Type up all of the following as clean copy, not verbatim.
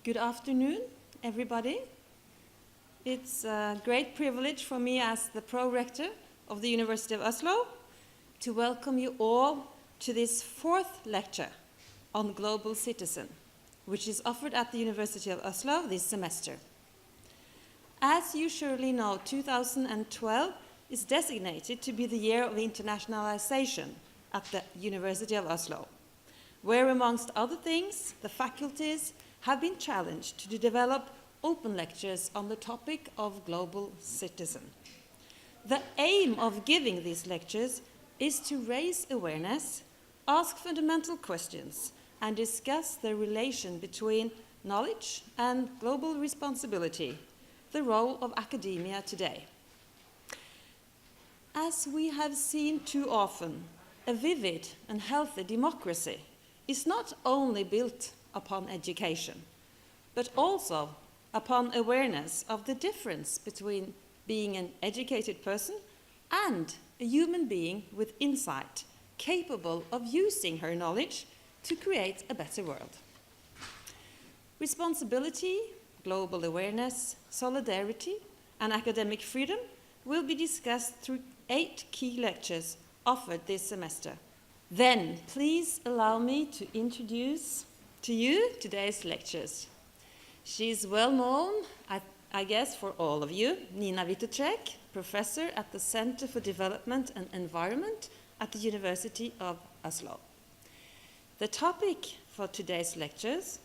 Good afternoon, everybody. It's a great privilege for me as the Pro-Rector of the University of Oslo to welcome you all to this fourth lecture on Global Citizen, which is offered at the University of Oslo this semester. As you surely know, 2012 is designated to be the year of internationalization at the University of Oslo, where, amongst other things, the faculties have been challenged to develop open lectures on the topic of global citizen. The aim of giving these lectures is to raise awareness, ask fundamental questions, and discuss the relation between knowledge and global responsibility, the role of academia today. As we have seen too often, a vivid and healthy democracy is not only built upon education, but also upon awareness of the difference between being an educated person and a human being with insight, capable of using her knowledge to create a better world. Responsibility, global awareness, solidarity, and academic freedom will be discussed through 8 key lectures offered this semester. Then, please allow me to introduce to you today's lectures. She is well known, I guess, for all of you, Nina Witoszek, professor at the Center for Development and Environment at the University of Oslo. The topic for today's lectures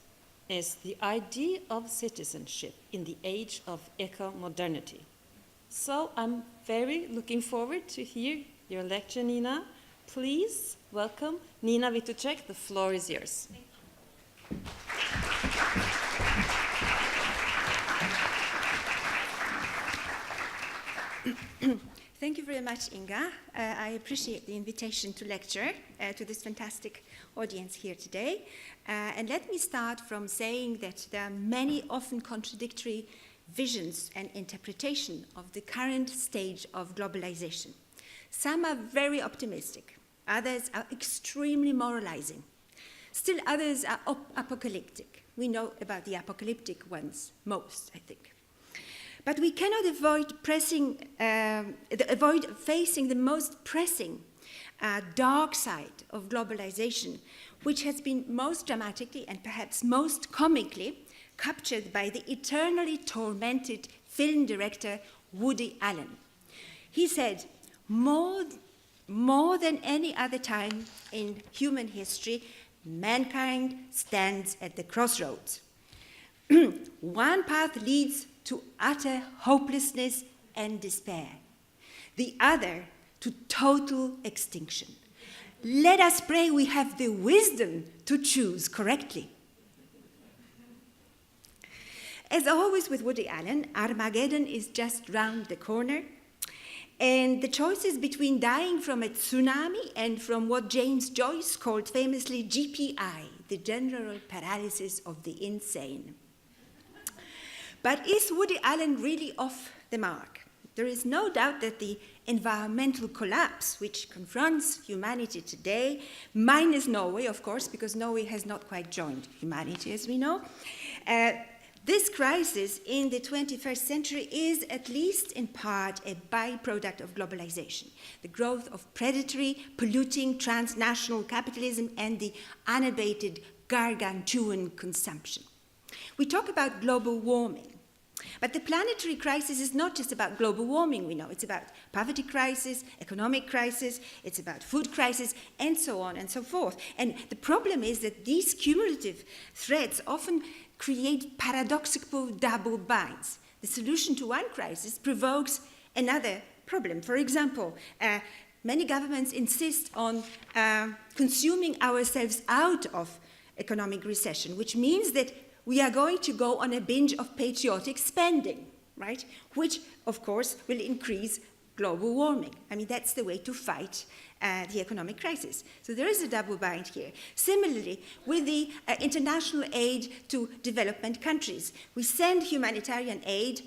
is the idea of citizenship in the age of Ecomodernity. So I'm very looking forward to hear your lecture, Nina. Please welcome Nina Witoszek. The floor is yours. Thank you very much, Inga. I appreciate the invitation to lecture to this fantastic audience here today. And let me start from saying that there are many often contradictory visions and interpretation of the current stage of globalization. Some are very optimistic, others are extremely moralizing. Still others are apocalyptic. We know about the apocalyptic ones most, I think. But we cannot avoid facing the most pressing dark side of globalization, which has been most dramatically and perhaps most comically captured by the eternally tormented film director Woody Allen. He said, more than any other time in human history, mankind stands at the crossroads. One path leads to utter hopelessness and despair. The other to total extinction. Let us pray we have the wisdom to choose correctly. As always with Woody Allen, Armageddon is just round the corner, and the choices between dying from a tsunami and from what James Joyce called famously GPI, the general paralysis of the insane. But is Woody Allen really off the mark? There is no doubt that the environmental collapse which confronts humanity today, minus Norway, of course, because Norway has not quite joined humanity, as we know, this crisis in the 21st century is, at least in part, a byproduct of globalization, the growth of predatory, polluting, transnational capitalism, and the unabated gargantuan consumption. We talk about global warming, but the planetary crisis is not just about global warming, we know. It's about poverty crisis, economic crisis, it's about food crisis, and so on and so forth. And the problem is that these cumulative threats often create paradoxical double binds. The solution to one crisis provokes another problem. For example, many governments insist on consuming ourselves out of economic recession, which means that we are going to go on a binge of patriotic spending, right? Which, of course, will increase global warming. I mean, that's the way to fight the economic crisis. So there is a double bind here. Similarly, with the international aid to development countries, we send humanitarian aid,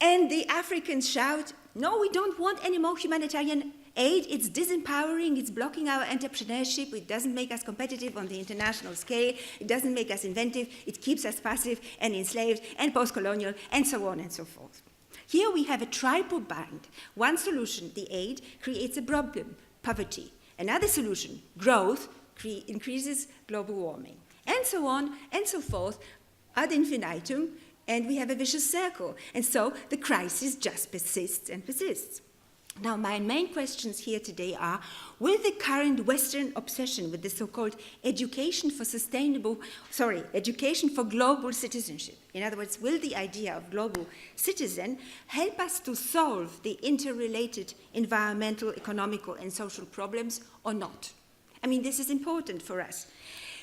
and the Africans shout, no, we don't want any more humanitarian Aid, it's disempowering, it's blocking our entrepreneurship, it doesn't make us competitive on the international scale, it doesn't make us inventive, it keeps us passive and enslaved and post-colonial and so on and so forth. Here we have a triple bind. One solution, the aid, creates a problem, poverty. Another solution, growth, increases global warming. And so on and so forth, ad infinitum, and we have a vicious circle. And so the crisis just persists and persists. Now, my main questions here today are, will the current Western obsession with the so-called education for global citizenship, in other words, will the idea of global citizen help us to solve the interrelated environmental, economical, and social problems or not? I mean, this is important for us.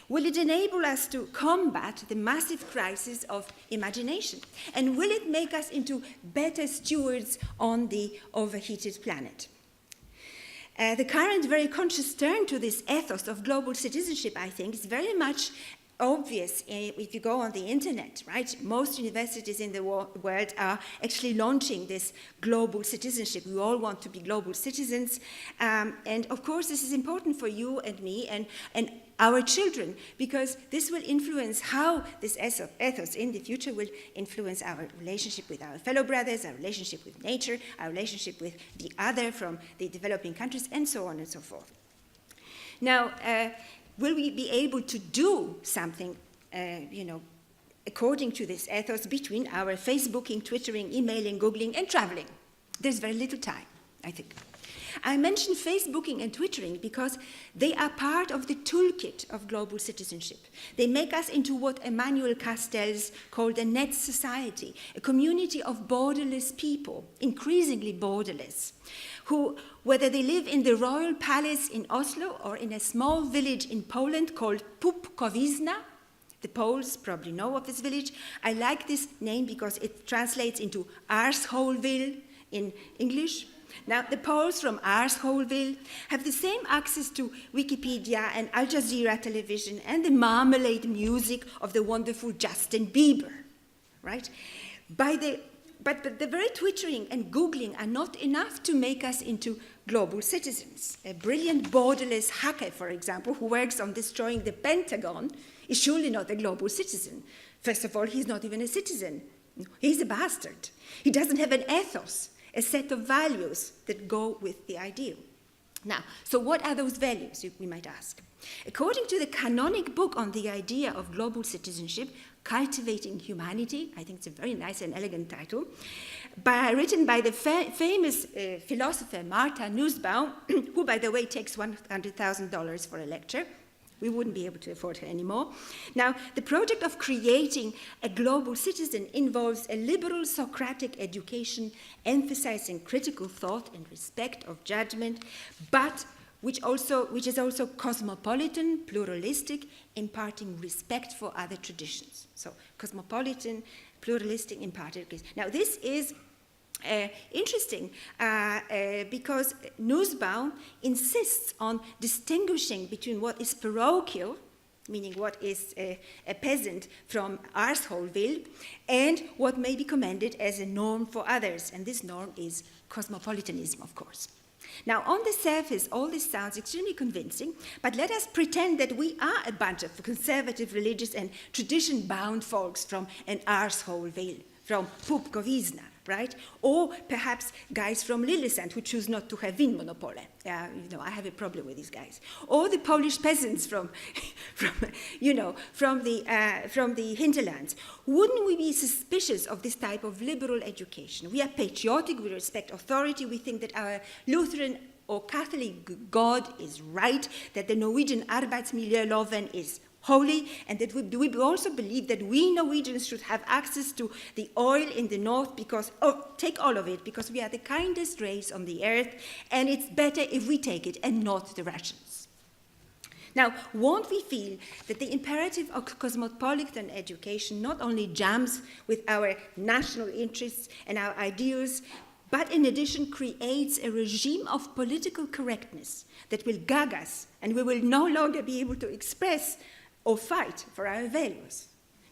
Will it enable us to combat the massive crisis of imagination? And will it make us into better stewards on the overheated planet? The current very conscious turn to this ethos of global citizenship, I think, is very much obvious if you go on the internet, right? Most universities in the world are actually launching this global citizenship. We all want to be global citizens. And of course, this is important for you and me and our children, because this will influence how this ethos in the future will influence our relationship with our fellow brothers, our relationship with nature, our relationship with the other from the developing countries, and so on and so forth. Now, will we be able to do something, according to this ethos between our Facebooking, Twittering, emailing, Googling, and traveling? There's very little time, I think. I mention Facebooking and Twittering because they are part of the toolkit of global citizenship. They make us into what Emmanuel Castells called a net society, a community of borderless people, increasingly borderless, who, whether they live in the royal palace in Oslo or in a small village in Poland called Pupkowizna, the Poles probably know of this village. I like this name because it translates into Arsholeville in English. Now, the Poles from Arsholeville have the same access to Wikipedia and Al Jazeera television and the marmalade music of the wonderful Justin Bieber, right? But the very Twittering and Googling are not enough to make us into global citizens. A brilliant borderless hacker, for example, who works on destroying the Pentagon is surely not a global citizen. First of all, he's not even a citizen. He's a bastard. He doesn't have an ethos, a set of values that go with the ideal. Now, so what are those values, we might ask? According to the canonic book on the idea of global citizenship, Cultivating Humanity, I think it's a very nice and elegant title, written by the famous philosopher Martha Nussbaum, who, by the way, takes $100,000 for a lecture. We wouldn't be able to afford her anymore. Now, the project of creating a global citizen involves a liberal Socratic education emphasizing critical thought and respect of judgment, but which is also cosmopolitan, pluralistic, imparting respect for other traditions. So, cosmopolitan, pluralistic, imparting. Now, this is interesting because Nussbaum insists on distinguishing between what is parochial, meaning what is a peasant from Arsholeville, and what may be commended as a norm for others. And this norm is cosmopolitanism, of course. Now, on the surface, all this sounds extremely convincing, but let us pretend that we are a bunch of conservative, religious, and tradition-bound folks from an Arsholeville, from Pupkowizna, right? Or perhaps guys from Lillesand who choose not to have Vinmonopole. I have a problem with these guys. Or the Polish peasants from the hinterlands. Wouldn't we be suspicious of this type of liberal education? We are patriotic, we respect authority, we think that our Lutheran or Catholic God is right, that the Norwegian Arbeidsmiljøloven is holy, and that we also believe that we Norwegians should have access to the oil in the north because, take all of it, because we are the kindest race on the earth, and it's better if we take it and not the Russians. Now, won't we feel that the imperative of cosmopolitan education not only jams with our national interests and our ideals, but in addition creates a regime of political correctness that will gag us, and we will no longer be able to express or fight for our values?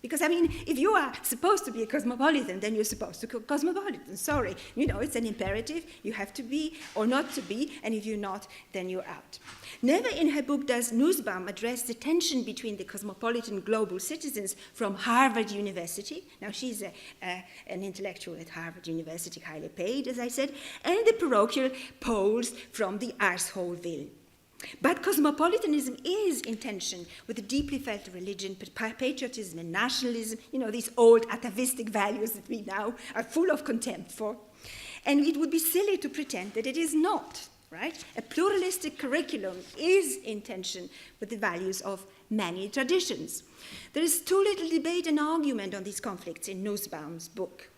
Because, I mean, if you are supposed to be a cosmopolitan, then you're supposed to be cosmopolitan. Sorry, you know, it's an imperative. You have to be or not to be, and if you're not, then you're out. Never in her book does Nussbaum address the tension between the cosmopolitan global citizens from Harvard University. Now, she's an intellectual at Harvard University, highly paid, as I said, and the parochial Poles from the Arsholeville. But cosmopolitanism is in tension with the deeply felt religion, patriotism and nationalism, you know, these old atavistic values that we now are full of contempt for. And it would be silly to pretend that it is not, right? A pluralistic curriculum is in tension with the values of many traditions. There is too little debate and argument on these conflicts in Nussbaum's book.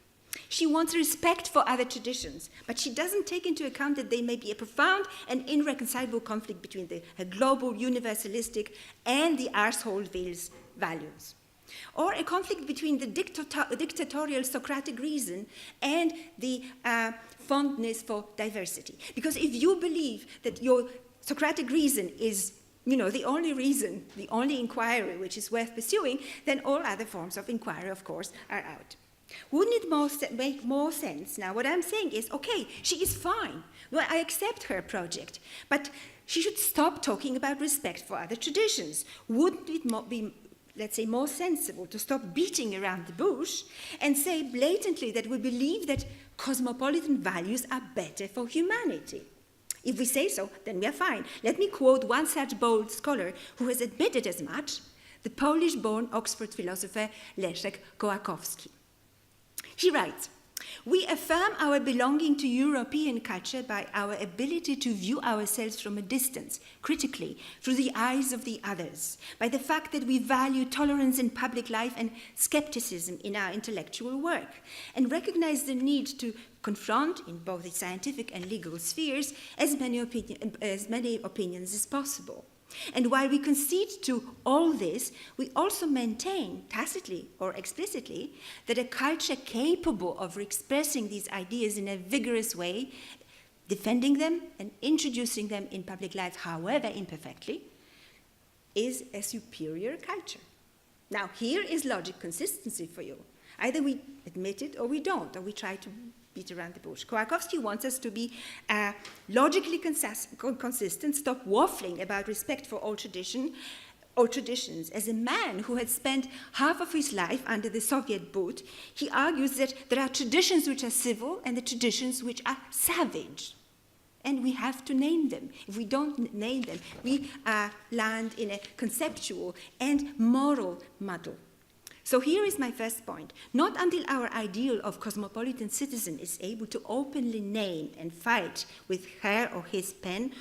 She wants respect for other traditions, but she doesn't take into account that there may be a profound and irreconcilable conflict between the global universalistic and the Arsholeville's values. Or a conflict between the dictatorial Socratic reason and the fondness for diversity. Because if you believe that your Socratic reason is, you know, the only reason, the only inquiry which is worth pursuing, then all other forms of inquiry, of course, are out. Wouldn't it make more sense? Now, what I'm saying is, okay, she is fine. Well, I accept her project, but she should stop talking about respect for other traditions. Wouldn't it be, let's say, more sensible to stop beating around the bush and say blatantly that we believe that cosmopolitan values are better for humanity? If we say so, then we are fine. Let me quote one such bold scholar who has admitted as much, the Polish-born Oxford philosopher Leszek Kołakowski. He writes, "We affirm our belonging to European culture by our ability to view ourselves from a distance, critically, through the eyes of the others, by the fact that we value tolerance in public life and skepticism in our intellectual work, and recognize the need to confront, in both the scientific and legal spheres, as many opinions as possible. And while we concede to all this, we also maintain, tacitly or explicitly, that a culture capable of expressing these ideas in a vigorous way, defending them and introducing them in public life, however imperfectly, is a superior culture." Now, here is logic consistency for you. Either we admit it or we don't, or we try to beat around the bush. Kołakowski wants us to be logically consistent, stop waffling about respect for all traditions. As a man who had spent half of his life under the Soviet boot, he argues that there are traditions which are civil and the traditions which are savage. And we have to name them. If we don't name them, we land in a conceptual and moral muddle. So here is my first point. Not until our ideal of cosmopolitan citizen is able to openly name and fight with her or his pen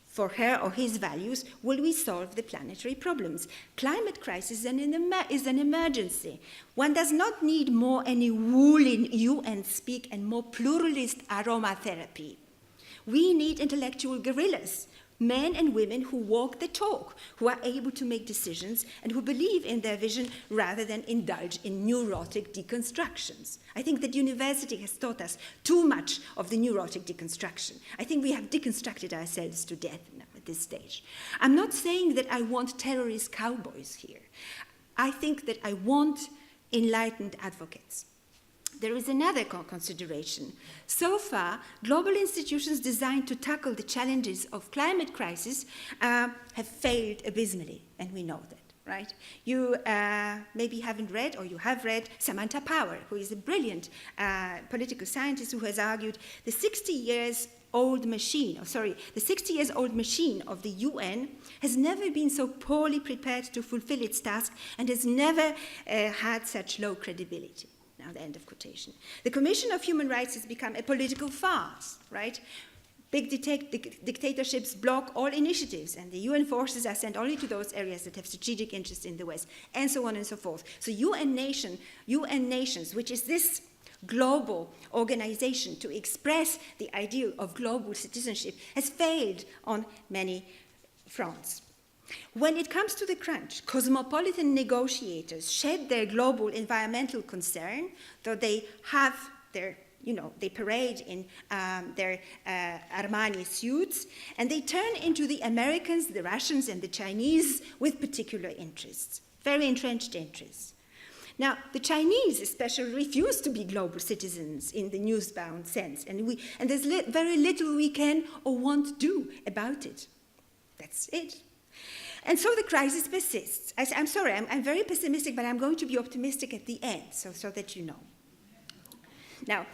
for her or his values will we solve the planetary problems. Climate crisis is an emergency. One does not need more any wool in UN speak and more pluralist aromatherapy. We need intellectual guerrillas, men and women who walk the talk, who are able to make decisions and who believe in their vision rather than indulge in neurotic deconstructions. I think that university has taught us too much of the neurotic deconstruction. I think we have deconstructed ourselves to death now at this stage. I'm not saying that I want terrorist cowboys here. I think that I want enlightened advocates. There is another consideration. So far, global institutions designed to tackle the challenges of climate crisis have failed abysmally, and we know that, right? You maybe haven't read, or you have read, Samantha Power, who is a brilliant political scientist who has argued the 60 years old machine of the UN has never been so poorly prepared to fulfill its task and has never had such low credibility. Now, the end of quotation. The Commission of Human Rights has become a political farce, right? Big dictatorships block all initiatives, and the UN forces are sent only to those areas that have strategic interest in the West, and so on and so forth. So UN Nations, which is this global organization to express the ideal of global citizenship, has failed on many fronts. When it comes to the crunch, cosmopolitan negotiators shed their global environmental concern, though they have their, they parade in their Armani suits, and they turn into the Americans, the Russians, and the Chinese with particular interests, very entrenched interests. Now, the Chinese especially refuse to be global citizens in the newsbound sense, and there's very little we can or want to do about it. That's it. And so the crisis persists. I'm sorry, I'm very pessimistic, but I'm going to be optimistic at the end, so that you know. Now,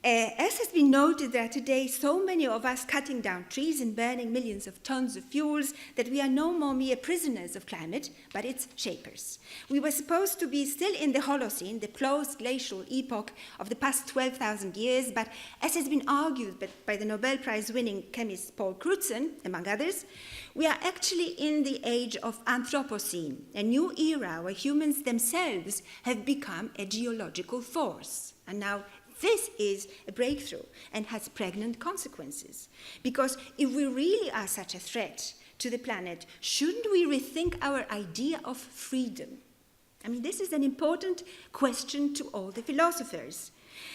as has been noted, there are today so many of us cutting down trees and burning millions of tons of fuels that we are no more mere prisoners of climate, but its shapers. We were supposed to be still in the Holocene, the closed glacial epoch of the past 12,000 years, but as has been argued by the Nobel Prize-winning chemist Paul Crutzen, among others, we are actually in the age of Anthropocene, a new era where humans themselves have become a geological force. And now this is a breakthrough and has pregnant consequences. Because if we really are such a threat to the planet, shouldn't we rethink our idea of freedom? I mean, this is an important question to all the philosophers.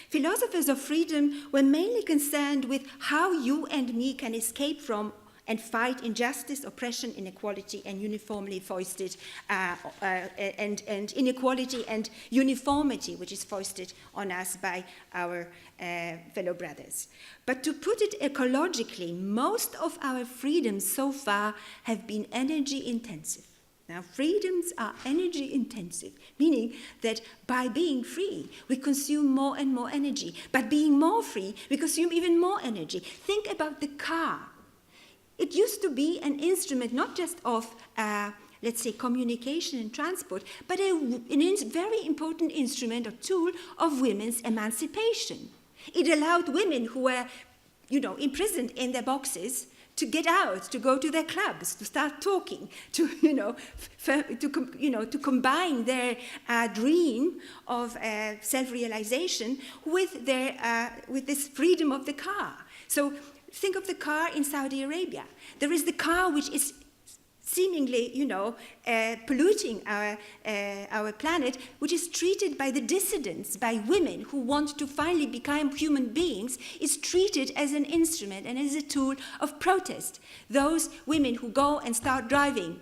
Philosophers of freedom were mainly concerned with how you and me can escape from and fight injustice, oppression, inequality, and uniformly foisted, and inequality and uniformity, which is foisted on us by our fellow brothers. But to put it ecologically, most of our freedoms so far have been energy intensive. Now, freedoms are energy intensive, meaning that by being free, we consume more and more energy. But being more free, we consume even more energy. Think about the car. It used to be an instrument not just of, let's say, communication and transport, but a very important instrument or tool of women's emancipation. It allowed women who were, imprisoned in their boxes to get out, to go to their clubs, to start talking, to combine their dream of self-realization with this freedom of the car. So think of the car in Saudi Arabia. There is the car which is seemingly, polluting our planet, which is treated by the dissidents, by women who want to finally become human beings, is treated as an instrument and as a tool of protest. Those women who go and start driving,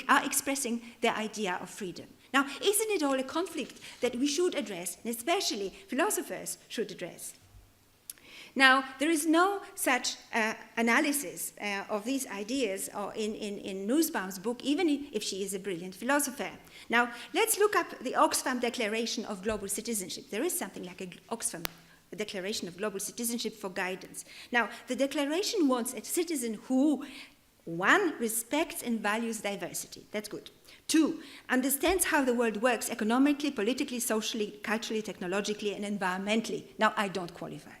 are expressing their idea of freedom. Now, isn't it all a conflict that we should address, and especially philosophers should address? Now, there is no such analysis of these ideas in Nussbaum's book, even if she is a brilliant philosopher. Now, let's look up the Oxfam Declaration of Global Citizenship. There is something like a Oxfam Declaration of Global Citizenship for guidance. Now, the declaration wants a citizen who, 1, respects and values diversity. That's good. 2, understands how the world works economically, politically, socially, culturally, technologically, and environmentally. Now, I don't qualify.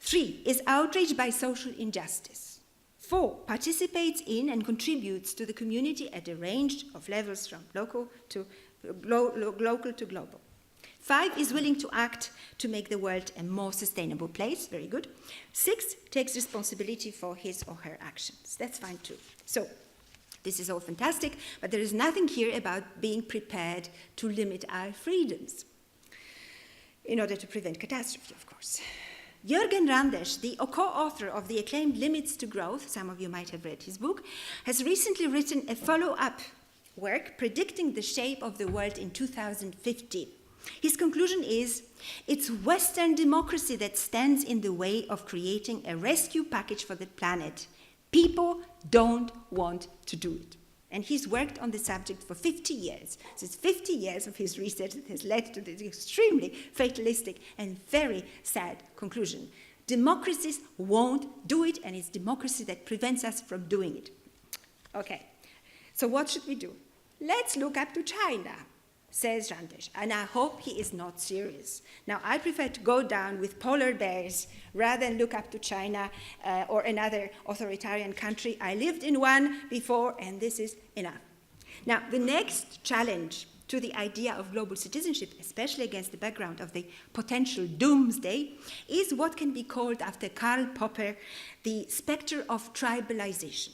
3, is outraged by social injustice. 4, participates in and contributes to the community at a range of levels from local to global. 5, is willing to act to make the world a more sustainable place. Very good. 6, takes responsibility for his or her actions. That's fine too. So, this is all fantastic, but there is nothing here about being prepared to limit our freedoms in order to prevent catastrophe, of course. Jürgen Randers, the co-author of the acclaimed Limits to Growth, some of you might have read his book, has recently written a follow-up work predicting the shape of the world in 2050. His conclusion is, it's Western democracy that stands in the way of creating a rescue package for the planet. People don't want to do it. And he's worked on the subject for 50 years. So it's 50 years of his research that has led to this extremely fatalistic and very sad conclusion. Democracies won't do it, and it's democracy that prevents us from doing it. Okay, so what should we do? Let's look up to China, says Randers, and I hope he is not serious. Now, I prefer to go down with polar bears rather than look up to China or another authoritarian country. I lived in one before, and this is enough. Now, the next challenge to the idea of global citizenship, especially against the background of the potential doomsday, is what can be called, after Karl Popper, the specter of tribalization.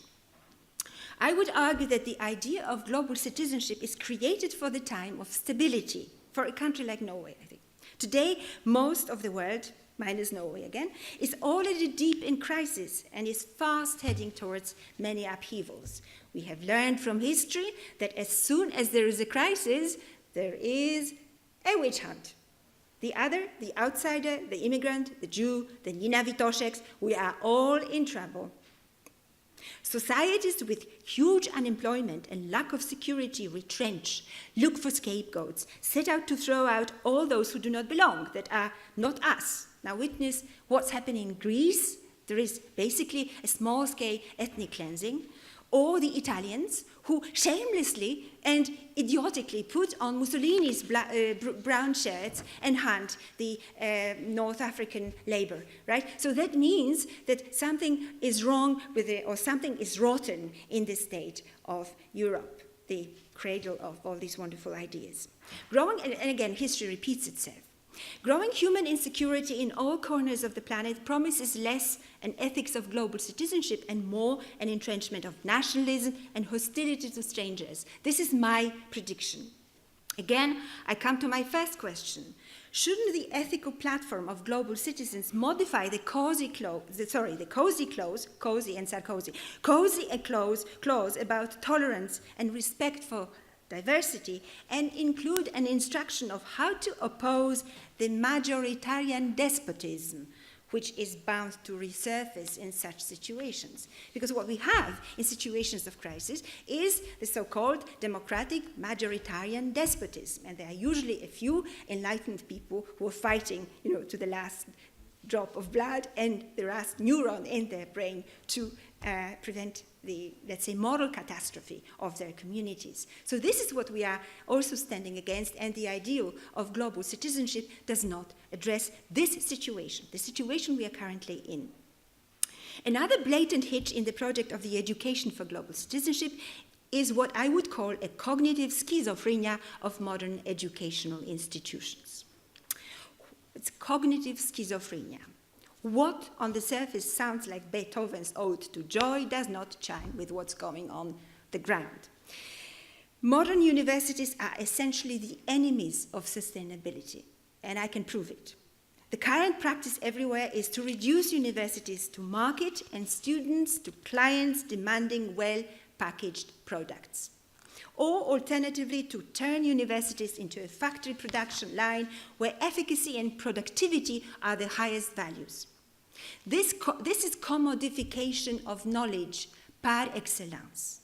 I would argue that the idea of global citizenship is created for the time of stability, for a country like Norway, I think. Today, most of the world, minus Norway again, is already deep in crisis and is fast heading towards many upheavals. We have learned from history that as soon as there is a crisis, there is a witch hunt. The other, the outsider, the immigrant, the Jew, the Nina Witoszeks, we are all in trouble. Societies with huge unemployment and lack of security retrench, look for scapegoats, set out to throw out all those who do not belong, that are not us. Now witness what's happening in Greece. There is basically a small-scale ethnic cleansing. Or the Italians, who shamelessly and idiotically put on Mussolini's brown shirts and hunt the North African labor, right? So that means that something is wrong with it, or something is rotten in the state of Europe, the cradle of all these wonderful ideas. Growing, and again, history repeats itself. Growing human insecurity in all corners of the planet promises less an ethics of global citizenship and more an entrenchment of nationalism and hostility to strangers. This is my prediction. Again, I come to my first question. Shouldn't the ethical platform of global citizens modify the cozy clause about tolerance and respect for diversity, and include an instruction of how to oppose the majoritarian despotism which is bound to resurface in such situations? Because what we have in situations of crisis is the so-called democratic majoritarian despotism, and there are usually a few enlightened people who are fighting, to the last drop of blood and the last neuron in their brain to prevent the, let's say, moral catastrophe of their communities. So this is what we are also standing against, and the ideal of global citizenship does not address this situation, the situation we are currently in. Another blatant hitch in the project of the education for global citizenship is what I would call a cognitive schizophrenia of modern educational institutions. It's cognitive schizophrenia. What on the surface sounds like Beethoven's Ode to Joy does not chime with what's going on the ground. Modern universities are essentially the enemies of sustainability, and I can prove it. The current practice everywhere is to reduce universities to market and students to clients demanding well-packaged products. Or alternatively, to turn universities into a factory production line where efficacy and productivity are the highest values. This is commodification of knowledge par excellence.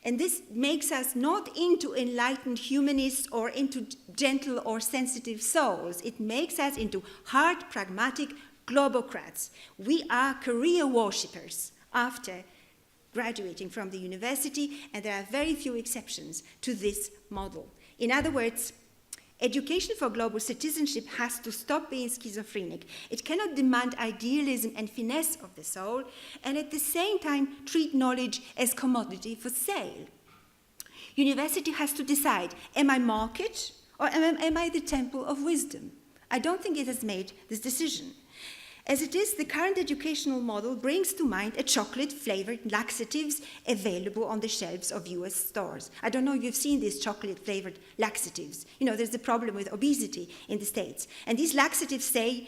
And this makes us not into enlightened humanists or into gentle or sensitive souls. It makes us into hard, pragmatic globocrats. We are career worshippers after graduating from the university, and there are very few exceptions to this model. In other words, education for global citizenship has to stop being schizophrenic. It cannot demand idealism and finesse of the soul, and at the same time treat knowledge as commodity for sale. University has to decide, am I market or am I the temple of wisdom? I don't think it has made this decision. As it is, the current educational model brings to mind a chocolate-flavored laxatives available on the shelves of US stores. I don't know if you've seen these chocolate-flavored laxatives. There's a problem with obesity in the States. And these laxatives say,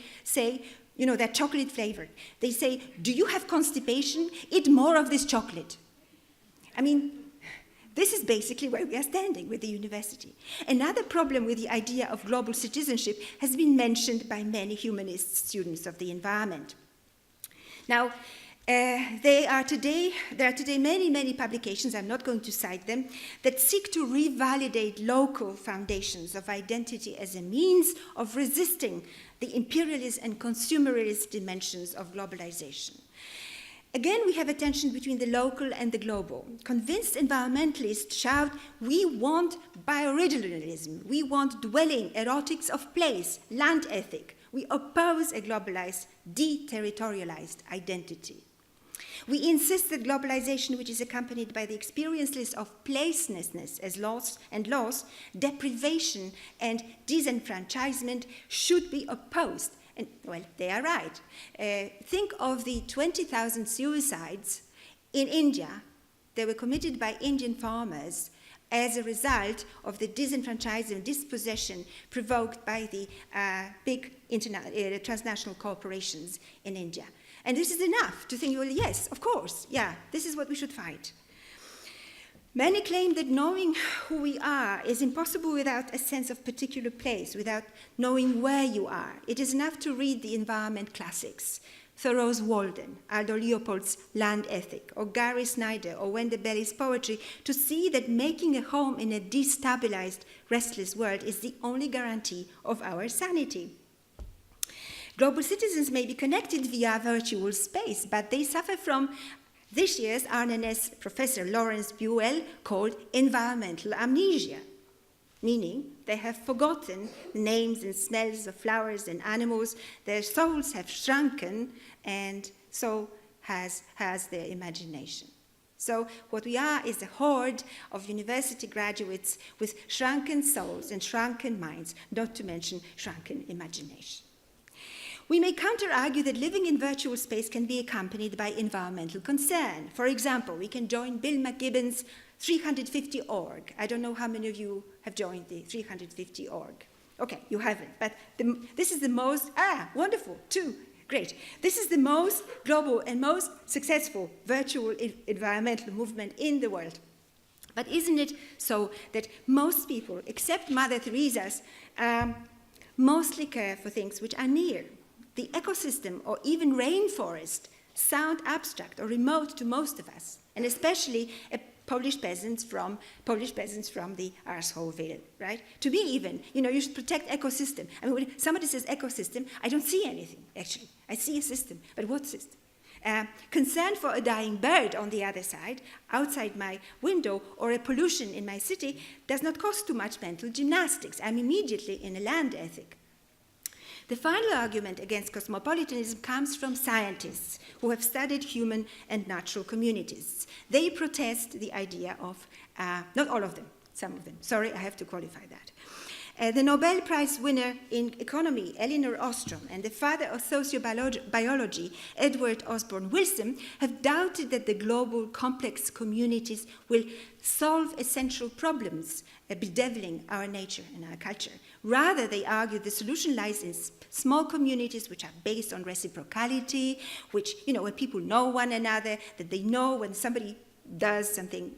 they're chocolate-flavored. They say, do you have constipation? Eat more of this chocolate. This is basically where we are standing with the university. Another problem with the idea of global citizenship has been mentioned by many humanist students of the environment. Now, there are today many publications, I'm not going to cite them, that seek to revalidate local foundations of identity as a means of resisting the imperialist and consumerist dimensions of globalization. Again, we have a tension between the local and the global. Convinced environmentalists shout, we want bioregionalism, we want dwelling, erotics of place, land ethic. We oppose a globalized, deterritorialized identity. We insist that globalization, which is accompanied by the experienceless of placelessness as loss, deprivation and disenfranchisement, should be opposed. And, well, they are right. Think of the 20,000 suicides in India. They were committed by Indian farmers as a result of the disenfranchisement, dispossession provoked by the big transnational corporations in India. And this is enough to think, well, yes, of course, yeah, this is what we should fight. Many claim that knowing who we are is impossible without a sense of particular place, without knowing where you are. It is enough to read the environment classics, Thoreau's Walden, Aldo Leopold's Land Ethic, or Gary Snyder or Wendell Berry's poetry to see that making a home in a destabilized, restless world is the only guarantee of our sanity. Global citizens may be connected via virtual space, but they suffer from this year's RNS professor Lawrence Buell called environmental amnesia, meaning they have forgotten the names and smells of flowers and animals, their souls have shrunken, and so has their imagination. So what we are is a horde of university graduates with shrunken souls and shrunken minds, not to mention shrunken imagination. We may counter-argue that living in virtual space can be accompanied by environmental concern. For example, we can join Bill McGibbon's 350 org. I don't know how many of you have joined the 350 org. Okay, you haven't, but this is the most, wonderful, 2, great. This is the most global and most successful virtual environmental movement in the world. But isn't it so that most people, except Mother Teresa's, mostly care for things which are near? The ecosystem or even rainforest sound abstract or remote to most of us, and especially Polish peasants from the Arshoville, right? To me even, you should protect ecosystem. I mean, when somebody says ecosystem, I don't see anything, actually. I see a system, but what system? Concern for a dying bird, on the other side, outside my window, or a pollution in my city, does not cost too much mental gymnastics. I'm immediately in a land ethic. The final argument against cosmopolitanism comes from scientists who have studied human and natural communities. They protest the idea of, not all of them, some of them. Sorry, I have to qualify that. The Nobel Prize winner in economy, Elinor Ostrom, and the father of sociobiology, Edward Osborne Wilson, have doubted that the global complex communities will solve essential problems bedeviling our nature and our culture. Rather, they argue the solution lies in small communities which are based on reciprocality, which, when people know one another, that they know when somebody does something,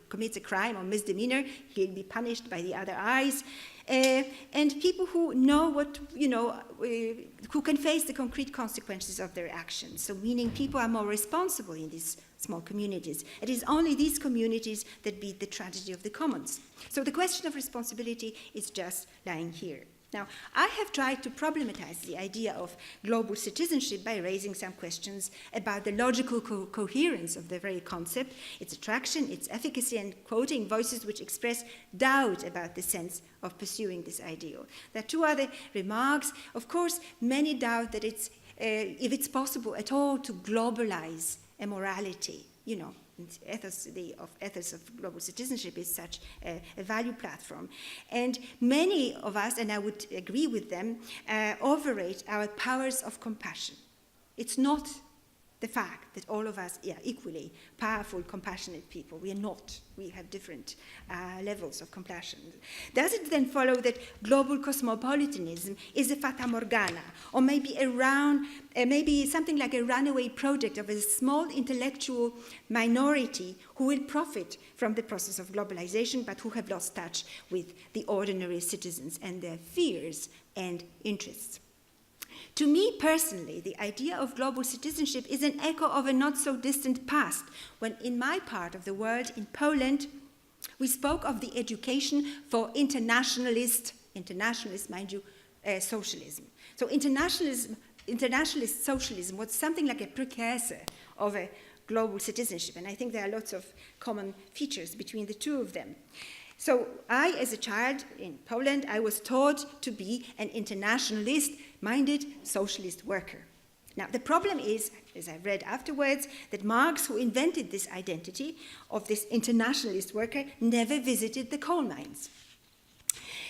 commits a crime or misdemeanor, he'll be punished by the other eyes. And people who know who can face the concrete consequences of their actions. So meaning people are more responsible in these small communities. It is only these communities that beat the tragedy of the commons. So the question of responsibility is just lying here. Now, I have tried to problematize the idea of global citizenship by raising some questions about the logical coherence of the very concept, its attraction, its efficacy, and quoting voices which express doubt about the sense of pursuing this ideal. There are 2 other remarks. Of course, many doubt that if it's possible at all to globalize a morality, Ethos of global citizenship is such a value platform. And many of us, and I would agree with them, overrate our powers of compassion. It's not the fact that all of us are equally powerful, compassionate people. We are not. We have different levels of compassion. Does it then follow that global cosmopolitanism is a fata morgana, or maybe maybe something like a runaway project of a small intellectual minority who will profit from the process of globalization, but who have lost touch with the ordinary citizens and their fears and interests? To me personally, the idea of global citizenship is an echo of a not-so-distant past, when in my part of the world, in Poland, we spoke of the education for internationalist, mind you, socialism. So internationalist socialism was something like a precursor of a global citizenship, and I think there are lots of common features between the 2 of them. So I, as a child in Poland, I was taught to be an internationalist-minded socialist worker. Now, the problem is, as I read afterwards, that Marx, who invented this identity of this internationalist worker, never visited the coal mines.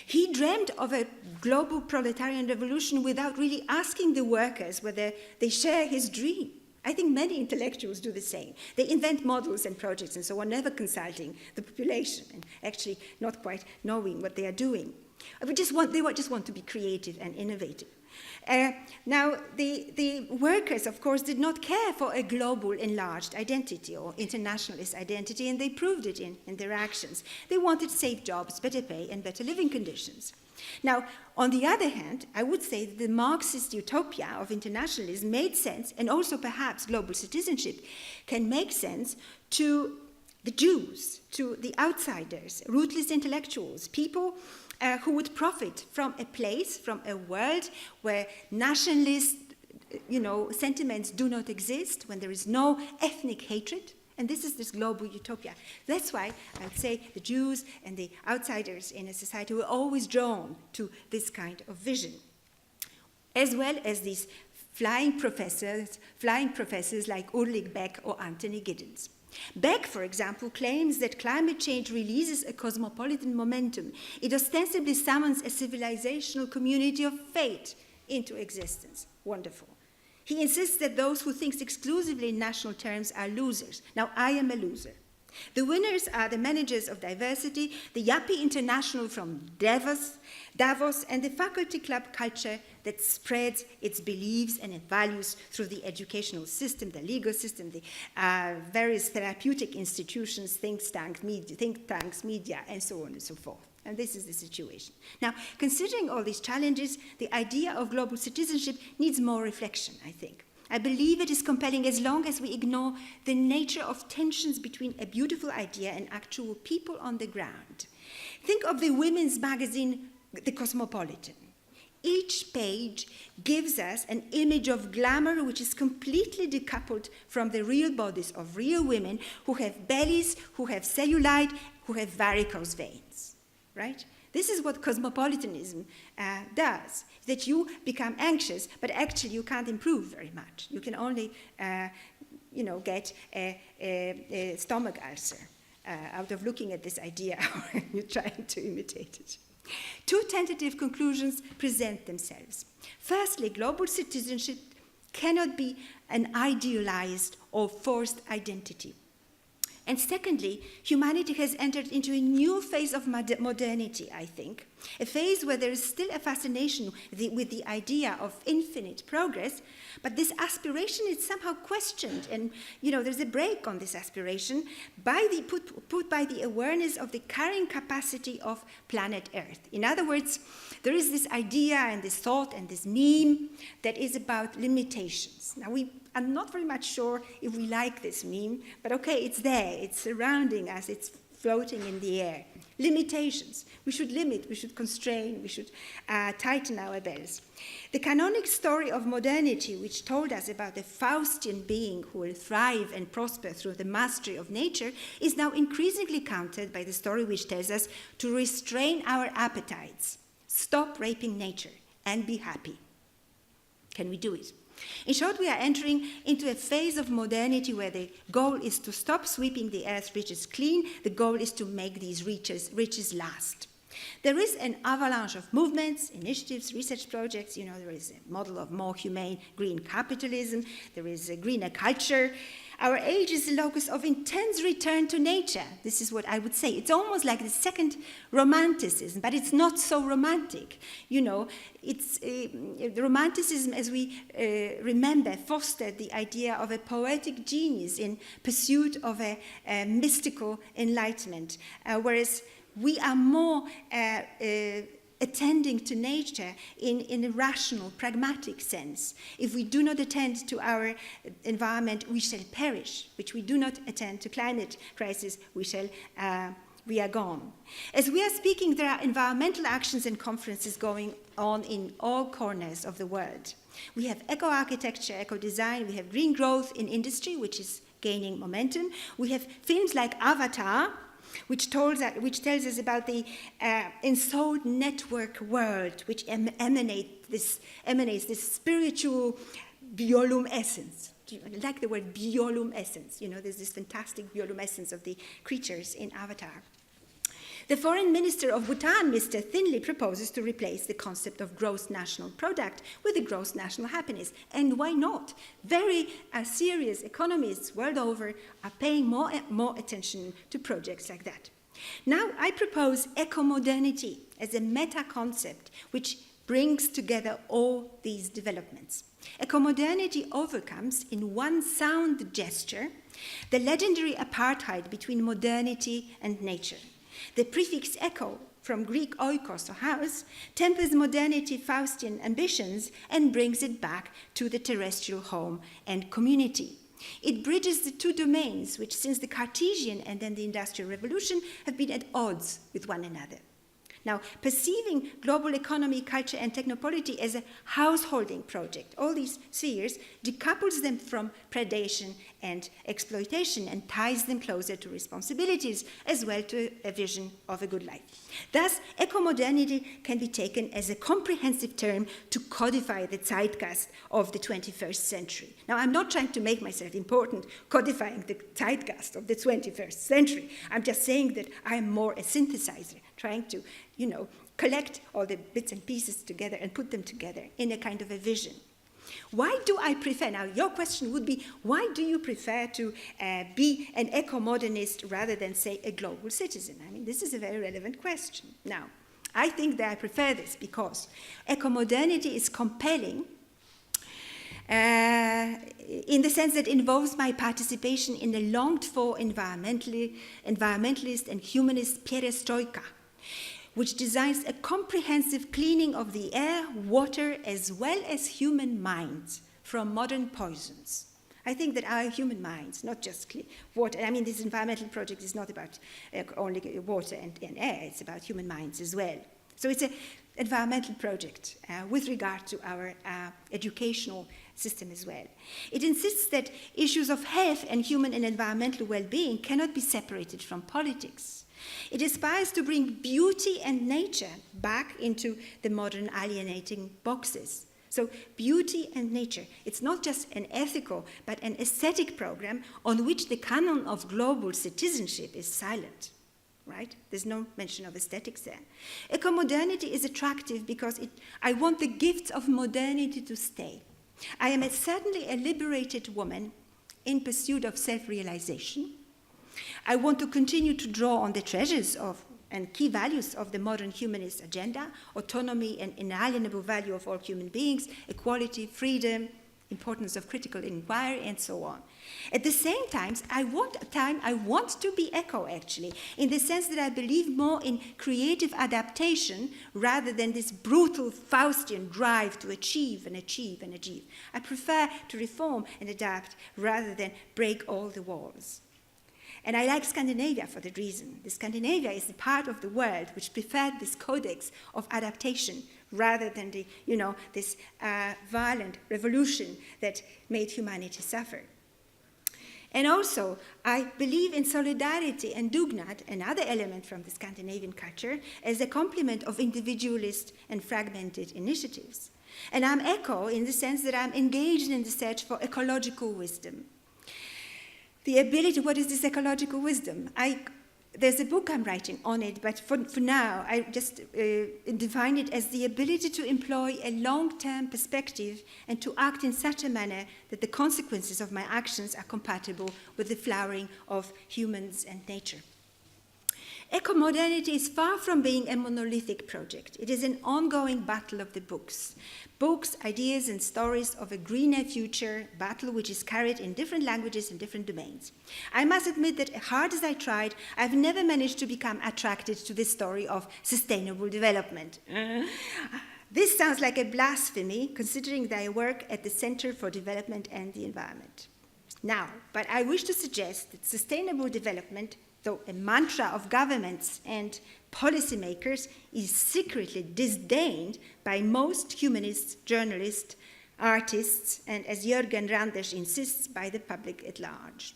He dreamed of a global proletarian revolution without really asking the workers whether they share his dream. I think many intellectuals do the same. They invent models and projects and so on, never consulting the population and actually not quite knowing what they are doing. They just want to be creative and innovative. Now, the workers, of course, did not care for a global enlarged identity or internationalist identity, and they proved it in their actions. They wanted safe jobs, better pay, and better living conditions. Now, on the other hand, I would say that the Marxist utopia of internationalism made sense, and also perhaps global citizenship can make sense to the Jews, to the outsiders, rootless intellectuals, people who would profit from a place, from a world where nationalist, sentiments do not exist, when there is no ethnic hatred. And this is this global utopia. That's why I would say the Jews and the outsiders in a society were always drawn to this kind of vision, as well as these flying professors like Ulrich Beck or Anthony Giddens. Beck, for example, claims that climate change releases a cosmopolitan momentum. It ostensibly summons a civilizational community of fate into existence. Wonderful. He insists that those who think exclusively in national terms are losers. Now, I am a loser. The winners are the managers of diversity, the Yuppie International from Davos, and the faculty club culture that spreads its beliefs and its values through the educational system, the legal system, the various therapeutic institutions, think tanks, media, and so on and so forth. And this is the situation. Now, considering all these challenges, the idea of global citizenship needs more reflection, I think. I believe it is compelling as long as we ignore the nature of tensions between a beautiful idea and actual people on the ground. Think of the women's magazine, The Cosmopolitan. Each page gives us an image of glamour which is completely decoupled from the real bodies of real women who have bellies, who have cellulite, who have varicose veins, right? This is what cosmopolitanism does, that you become anxious, but actually you can't improve very much. You can only, get a stomach ulcer out of looking at this idea when you're trying to imitate it. Two tentative conclusions present themselves. Firstly, global citizenship cannot be an idealized or forced identity. And secondly, humanity has entered into a new phase of modernity, I think, a phase where there is still a fascination with the idea of infinite progress, but this aspiration is somehow questioned, and there's a break on this aspiration put by the awareness of the carrying capacity of planet Earth. In other words, there is this idea and this thought and this meme that is about limitations. Now, I'm not very much sure if we like this meme, but okay, it's there, it's surrounding us, it's floating in the air. Limitations. We should limit, we should constrain, we should tighten our belts. The canonic story of modernity, which told us about the Faustian being who will thrive and prosper through the mastery of nature, is now increasingly countered by the story which tells us to restrain our appetites, stop raping nature, and be happy. Can we do it? In short, we are entering into a phase of modernity where the goal is to stop sweeping the earth's riches clean. The goal is to make these riches last. There is an avalanche of movements, initiatives, research projects. There is a model of more humane green capitalism. There is a greener culture. Our age is the locus of intense return to nature. This is what I would say. It's almost like the second romanticism, but it's not so romantic. It's romanticism, as we remember, fostered the idea of a poetic genius in pursuit of a mystical enlightenment, whereas we are more attending to nature in a rational, pragmatic sense. If we do not attend to our environment, we shall perish. Which we do not attend to climate crisis, we are gone. As we are speaking, there are environmental actions and conferences going on in all corners of the world. We have eco-architecture, eco-design, we have green growth in industry, which is gaining momentum. We have films like Avatar, which tells us about the ensouled network world, which emanates this spiritual bioluminescence. I like the word bioluminescence. There's this fantastic bioluminescence of the creatures in Avatar. The foreign minister of Bhutan, Mr. Thinley, proposes to replace the concept of gross national product with the gross national happiness. And why not? Very serious economists world over are paying more attention to projects like that. Now, I propose ecomodernity as a meta-concept which brings together all these developments. Ecomodernity overcomes, in one sound gesture, the legendary apartheid between modernity and nature. The prefix eco, from Greek oikos, or house, tempers modernity Faustian ambitions and brings it back to the terrestrial home and community. It bridges the two domains which, since the Cartesian and then the Industrial Revolution, have been at odds with one another. Now, perceiving global economy, culture, and technopolity as a householding project, all these spheres decouples them from predation and exploitation and ties them closer to responsibilities as well to a vision of a good life. Thus, ecomodernity can be taken as a comprehensive term to codify the zeitgeist of the 21st century. Now, I'm not trying to make myself important codifying the zeitgeist of the 21st century. I'm just saying that I'm more a synthesizer, trying to, collect all the bits and pieces together and put them together in a kind of a vision. Why do I prefer, now your question would be, why do you prefer to be an eco-modernist rather than, say, a global citizen? I mean, this is a very relevant question. Now, I think that I prefer this because eco-modernity is compelling in the sense that it involves my participation in a longed-for environmentalist and humanist perestroika, which designs a comprehensive cleaning of the air, water, as well as human minds from modern poisons. I think that our human minds, not just water, I mean, this environmental project is not about only water and air, it's about human minds as well. So it's an environmental project with regard to our educational system as well. It insists that issues of health and human and environmental well-being cannot be separated from politics. It aspires to bring beauty and nature back into the modern alienating boxes. So beauty and nature, it's not just an ethical, but an aesthetic program on which the canon of global citizenship is silent, right? There's no mention of aesthetics there. Ecomodernity is attractive because I want the gifts of modernity to stay. I am certainly a liberated woman in pursuit of self-realization. I want to continue to draw on the treasures of and key values of the modern humanist agenda: autonomy and inalienable value of all human beings, equality, freedom, importance of critical inquiry, and so on. At the same time, I want to be eco, actually, in the sense that I believe more in creative adaptation rather than this brutal Faustian drive to achieve and achieve and achieve. I prefer to reform and adapt rather than break all the walls. And I like Scandinavia for that reason. Scandinavia is the part of the world which preferred this codex of adaptation rather than this violent revolution that made humanity suffer. And also, I believe in solidarity and dugnad, another element from the Scandinavian culture, as a complement of individualist and fragmented initiatives. And I'm eco in the sense that I'm engaged in the search for ecological wisdom. The ability, what is this ecological wisdom? There's a book I'm writing on it, but for now, I just define it as the ability to employ a long-term perspective and to act in such a manner that the consequences of my actions are compatible with the flowering of humans and nature. Ecomodernity is far from being a monolithic project. It is an ongoing battle of the books. Books, ideas, and stories of a greener future, battle which is carried in different languages and different domains. I must admit that, hard as I tried, I've never managed to become attracted to this story of sustainable development. This sounds like a blasphemy, considering that I work at the Center for Development and the Environment. Now, but I wish to suggest that sustainable development, though a mantra of governments and policymakers, is secretly disdained by most humanists, journalists, artists, and, as Jürgen Randers insists, by the public at large.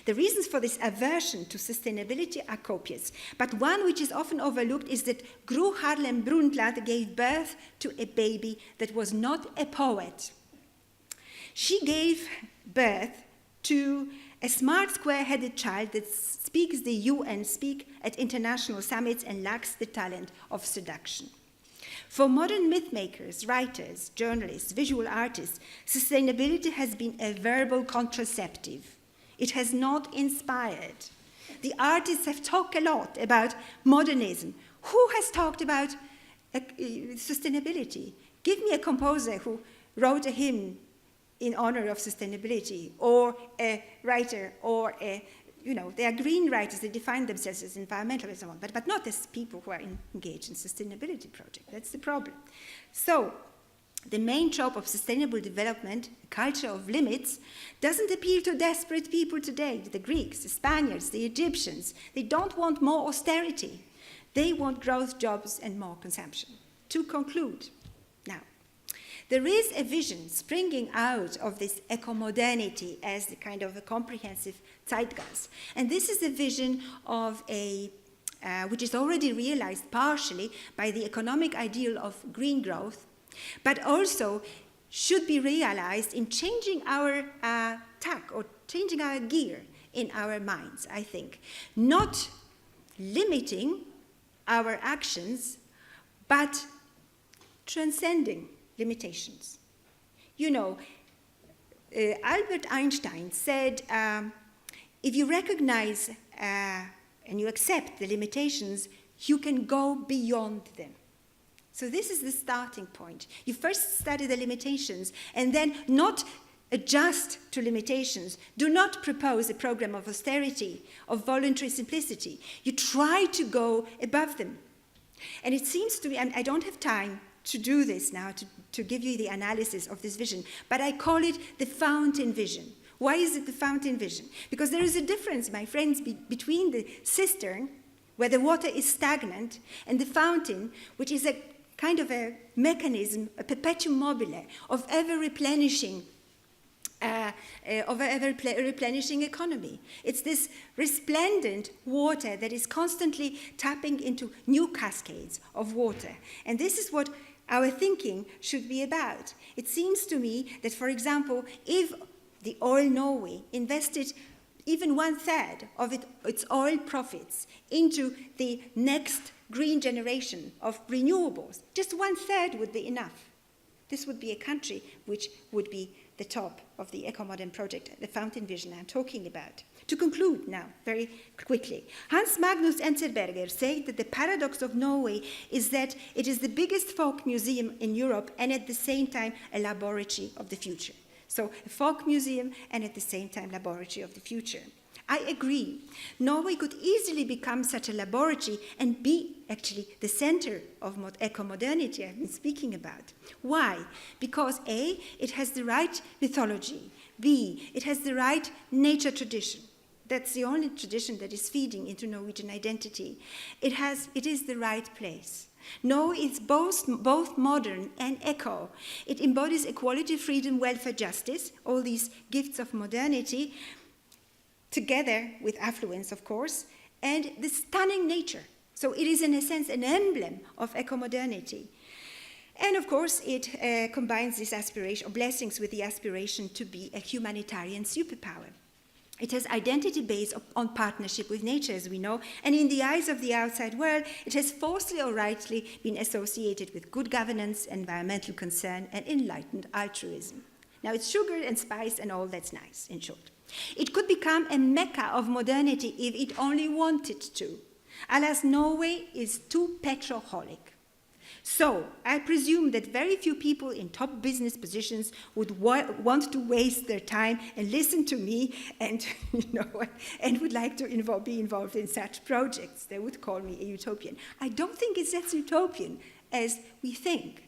The reasons for this aversion to sustainability are copious, but one which is often overlooked is that Gro Harlem Brundtland gave birth to a baby that was not a poet. She gave birth to a smart, square-headed child that speaks the UN speak at international summits and lacks the talent of seduction. For modern mythmakers, writers, journalists, visual artists, sustainability has been a verbal contraceptive. It has not inspired. The artists have talked a lot about modernism. Who has talked about sustainability. Give me a composer who wrote a hymn in honor of sustainability, or a writer, or they are green writers, they define themselves as environmental and so on, but not as people who are engaged in sustainability projects. That's the problem. So, the main trope of sustainable development, a culture of limits, doesn't appeal to desperate people today, the Greeks, the Spaniards, the Egyptians. They don't want more austerity. They want growth, jobs, and more consumption. To conclude, now, there is a vision springing out of this ecomodernity as the kind of a comprehensive zeitgeist. And this is a vision of which is already realized partially by the economic ideal of green growth, but also should be realized in changing our tack or changing our gear in our minds, I think. Not limiting our actions, but transcending limitations. Albert Einstein said, if you recognize and you accept the limitations, you can go beyond them. So this is the starting point. You first study the limitations and then not adjust to limitations. Do not propose a program of austerity, of voluntary simplicity. You try to go above them. And it seems to me, and I don't have time to do this now, to give you the analysis of this vision, but I call it the fountain vision. Why is it the fountain vision? Because there is a difference, my friends, between the cistern, where the water is stagnant, and the fountain, which is a kind of a mechanism, a perpetuum mobile, of ever-replenishing economy. It's this resplendent water that is constantly tapping into new cascades of water. And this is what our thinking should be about. It seems to me that, for example, if the Oil Norway invested even 1/3 of its oil profits into the next green generation of renewables, just 1/3 would be enough. This would be a country which would be the top of the Ecomodern project, the fountain vision I'm talking about. To conclude now, very quickly, Hans Magnus Enzensberger said that the paradox of Norway is that it is the biggest folk museum in Europe and at the same time a laboratory of the future. So a folk museum and at the same time laboratory of the future. I agree. Norway could easily become such a laboratory and be actually the center of ecomodernity I've been speaking about. Why? Because A, it has the right mythology. B, it has the right nature tradition. That's the only tradition that is feeding into Norwegian identity. It is the right place. Norway is both modern and eco. It embodies equality, freedom, welfare, justice, all these gifts of modernity, together with affluence, of course, and the stunning nature. So it is, in a sense, an emblem of ecomodernity. And, of course, it combines this aspiration, or blessings, with the aspiration to be a humanitarian superpower. It has identity based on partnership with nature, as we know, and in the eyes of the outside world, it has falsely or rightly been associated with good governance, environmental concern, and enlightened altruism. Now, it's sugar and spice and all that's nice, in short. It could become a mecca of modernity if it only wanted to. Alas, Norway is too petroholic. So, I presume that very few people in top business positions would want to waste their time and listen to me and, and would like to be involved in such projects. They would call me a utopian. I don't think it's as utopian as we think.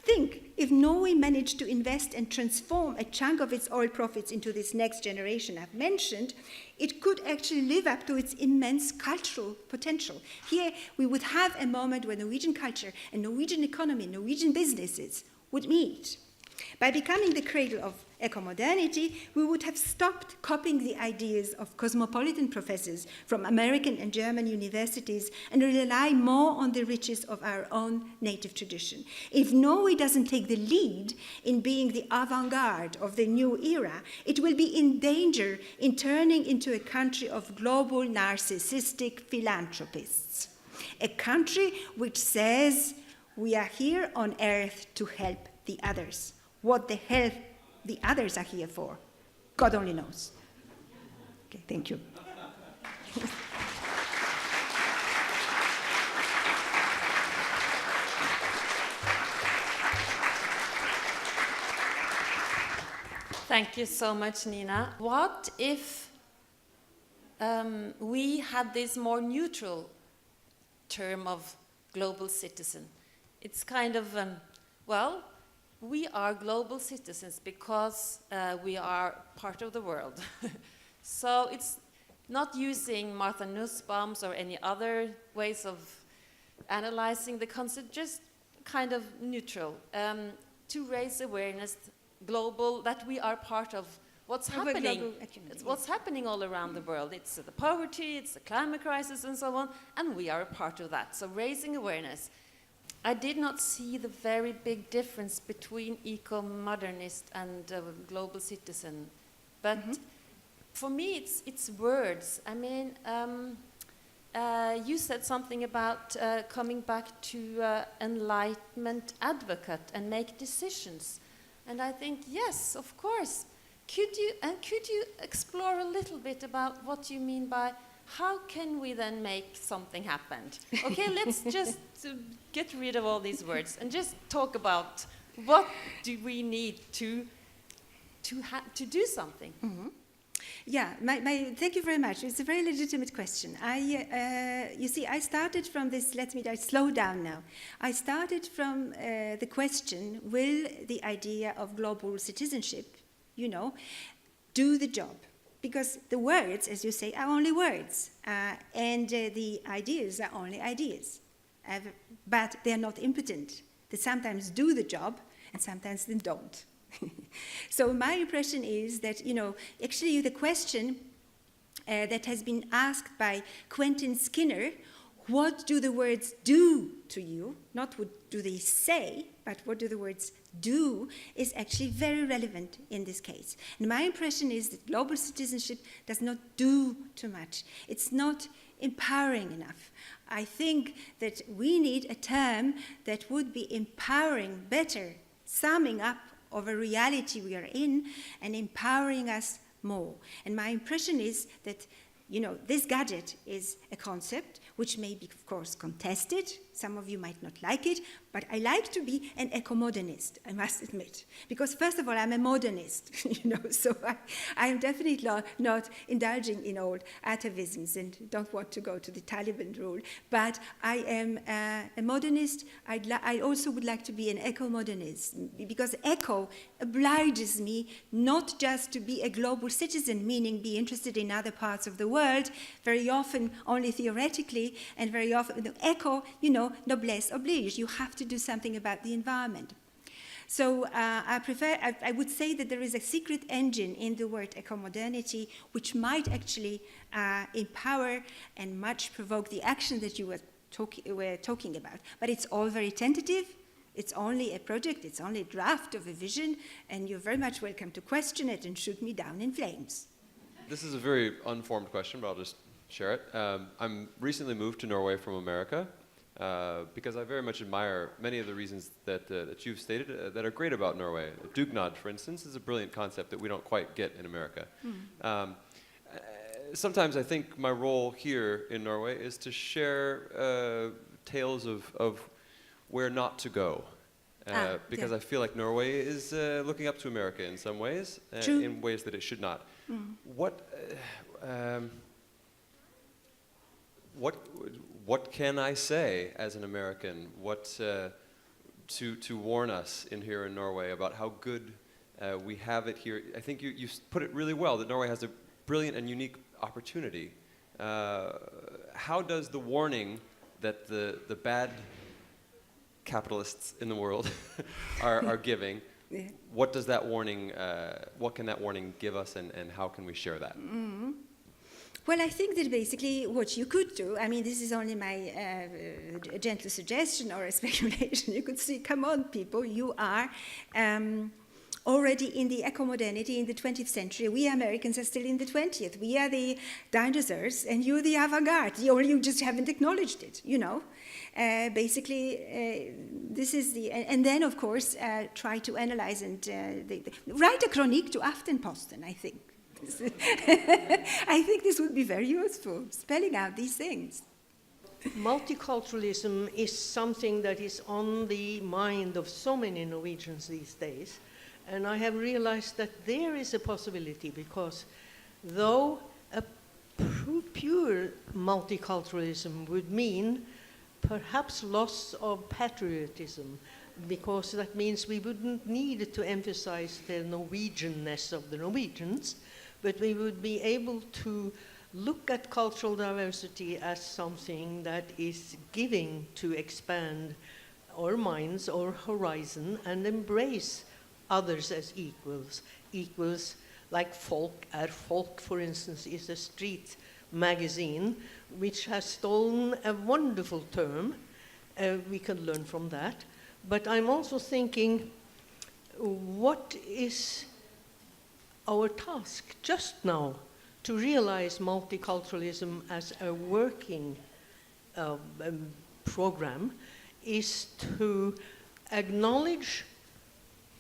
Think if Norway managed to invest and transform a chunk of its oil profits into this next generation I've mentioned, it could actually live up to its immense cultural potential. Here we would have a moment where Norwegian culture and Norwegian economy, Norwegian businesses would meet. By becoming the cradle of ecomodernity, we would have stopped copying the ideas of cosmopolitan professors from American and German universities and rely more on the riches of our own native tradition. If Norway doesn't take the lead in being the avant-garde of the new era, it will be in danger in turning into a country of global narcissistic philanthropists. A country which says, we are here on earth to help the others. What the hell the others are here for, God only knows. Okay, thank you. Thank you so much, Nina. What if we had this more neutral term of global citizen? It's kind of, well, we are global citizens because we are part of the world. So it's not using Martha Nussbaum's or any other ways of analyzing the concept, just kind of neutral, to raise awareness, global, that we are part of what's happening. It's what's happening all around the world. It's the poverty, it's the climate crisis, and so on, and we are a part of that. So raising awareness. I did not see the very big difference between eco-modernist and global citizen, but for me it's words. I mean, you said something about coming back to enlightenment advocate and make decisions. And I think, yes, of course. Could you explore a little bit about what you mean by how can we then make something happen? Okay, let's just get rid of all these words and just talk about what do we need to do something. Mm-hmm. Yeah, thank you very much. It's a very legitimate question. You see, I started from this, I slow down now. I started from the question, will the idea of global citizenship, do the job? Because the words, as you say, are only words, and the ideas are only ideas. But they are not impotent. They sometimes do the job, and sometimes they don't. So my impression is that, actually the question that has been asked by Quentin Skinner, what do the words do to you? Not what do they say, but what do the words do, is actually very relevant in this case. And my impression is that global citizenship does not do too much. It's not empowering enough. I think that we need a term that would be empowering better, summing up of a reality we are in and empowering us more. And my impression is that, this gadget is a concept which may be, of course, contested. Some of you might not like it, but I like to be an ecomodernist, I must admit. Because first of all, I'm a modernist, so I am definitely not indulging in old atavisms and don't want to go to the Taliban rule. But I am a modernist. I also would like to be an ecomodernist, because eco obliges me not just to be a global citizen, meaning be interested in other parts of the world, very often only theoretically, and very often eco, noblesse oblige. You have to do something about the environment. So I would say that there is a secret engine in the word ecomodernity, which might actually empower and much provoke the action that you were talking about. But it's all very tentative. It's only a project. It's only a draft of a vision. And you're very much welcome to question it and shoot me down in flames. This is a very unformed question, but I'll just share it. I'm recently moved to Norway from America. Because I very much admire many of the reasons that you've stated that are great about Norway. Dugnad, for instance, is a brilliant concept that we don't quite get in America. Sometimes I think my role here in Norway is to share tales of where not to go. Because I feel like Norway is looking up to America in some ways, in ways that it should not. What can I say as an American? To warn us here in Norway about how good we have it here? I think you put it really well, that Norway has a brilliant and unique opportunity. How does the warning that the bad capitalists in the world are giving, what does that warning? What can that warning give us, and how can we share that? Mm-hmm. Well, I think that basically what you could do, this is only my gentle suggestion or a speculation. You could say, come on, people, you are already in the ecomodernity in the 20th century. We Americans are still in the 20th. We are the dinosaurs, and you're the avant-garde. You just haven't acknowledged it, Basically, this is the... And then, of course, try to analyze and write a chronique to Aftenposten, I think. I think this would be very useful, spelling out these things. Multiculturalism is something that is on the mind of so many Norwegians these days. And I have realized that there is a possibility, because though a pure multiculturalism would mean perhaps loss of patriotism, because that means we wouldn't need to emphasize the Norwegianness of the Norwegians, but we would be able to look at cultural diversity as something that is giving to expand our minds, our horizon, and embrace others as equals. Equals like Folk. Folk, for instance, is a street magazine which has stolen a wonderful term. We can learn from that. But I'm also thinking, what is our task just now to realize multiculturalism as a working program is to acknowledge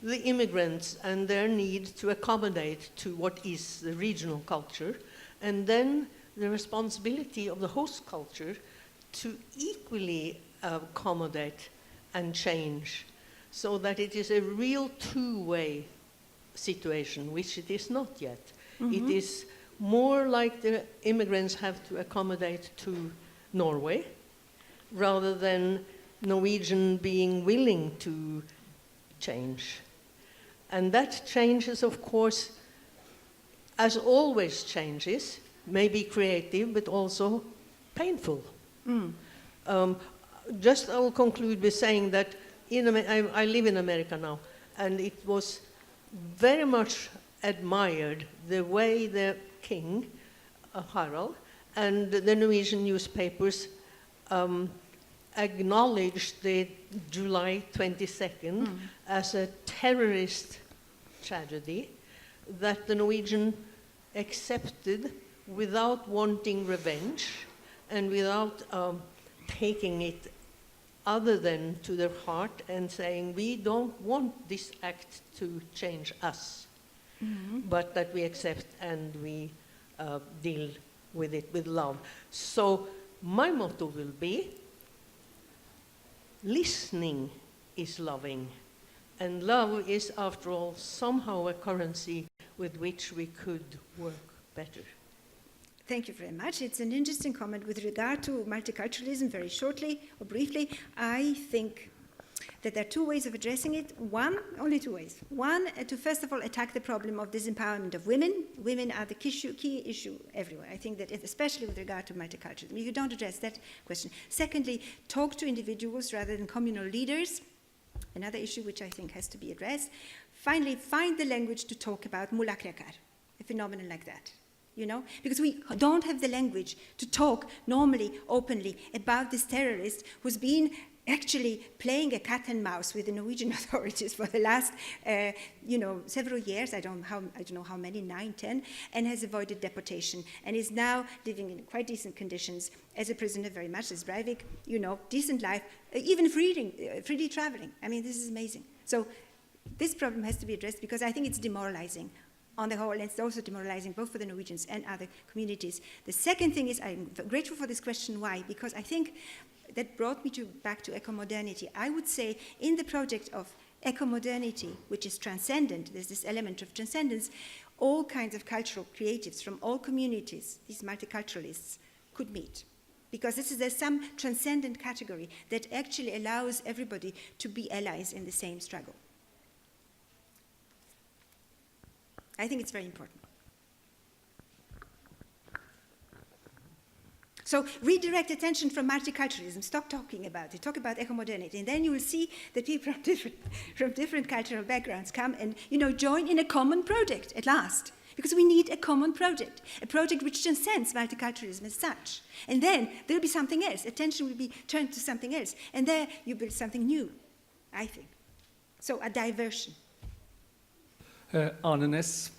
the immigrants and their need to accommodate to what is the regional culture, and then the responsibility of the host culture to equally accommodate and change, so that it is a real two-way situation, which it is not yet. It is more like the immigrants have to accommodate to Norway, rather than Norwegian being willing to change. And that changes, of course, as always changes, may be creative, but also painful. Just I will conclude with saying that I live in America now, and it was very much admired the way the king, Harald, and the Norwegian newspapers acknowledged the July 22nd as a terrorist tragedy that the Norwegian accepted without wanting revenge and without taking it other than to their heart and saying, we don't want this act to change us, but that we accept and we deal with it with love. So my motto will be, listening is loving, and love is, after all, somehow a currency with which we could work better. Thank you very much. It's an interesting comment with regard to multiculturalism, very shortly or briefly. I think that there are two ways of addressing it. Only two ways. One, to first of all attack the problem of disempowerment of women. Women are the key issue everywhere. I think that especially with regard to multiculturalism, you don't address that question. Secondly, talk to individuals rather than communal leaders. Another issue which I think has to be addressed. Finally, find the language to talk about mulakrakar, a phenomenon like that. You know, because we don't have the language to talk normally, openly about this terrorist who's been actually playing a cat and mouse with the Norwegian authorities for the last, several years. I don't know how many, 9, 10, and has avoided deportation and is now living in quite decent conditions as a prisoner, very much as Breivik. Decent life, even freely traveling. I mean, this is amazing. So this problem has to be addressed because I think it's demoralizing. On the whole, and it's also demoralizing both for the Norwegians and other communities. The second thing is, I'm grateful for this question. Why? Because I think that brought me back to ecomodernity. I would say in the project of ecomodernity, which is transcendent, there's this element of transcendence, all kinds of cultural creatives from all communities, these multiculturalists, could meet. Because there's some transcendent category that actually allows everybody to be allies in the same struggle. I think it's very important. So redirect attention from multiculturalism. Stop talking about it. Talk about ecomodernity. And then you will see that people from different cultural backgrounds come and join in a common project at last. Because we need a common project. A project which transcends multiculturalism as such. And then there'll be something else. Attention will be turned to something else. And there you build something new, I think. So a diversion. Arne Næss,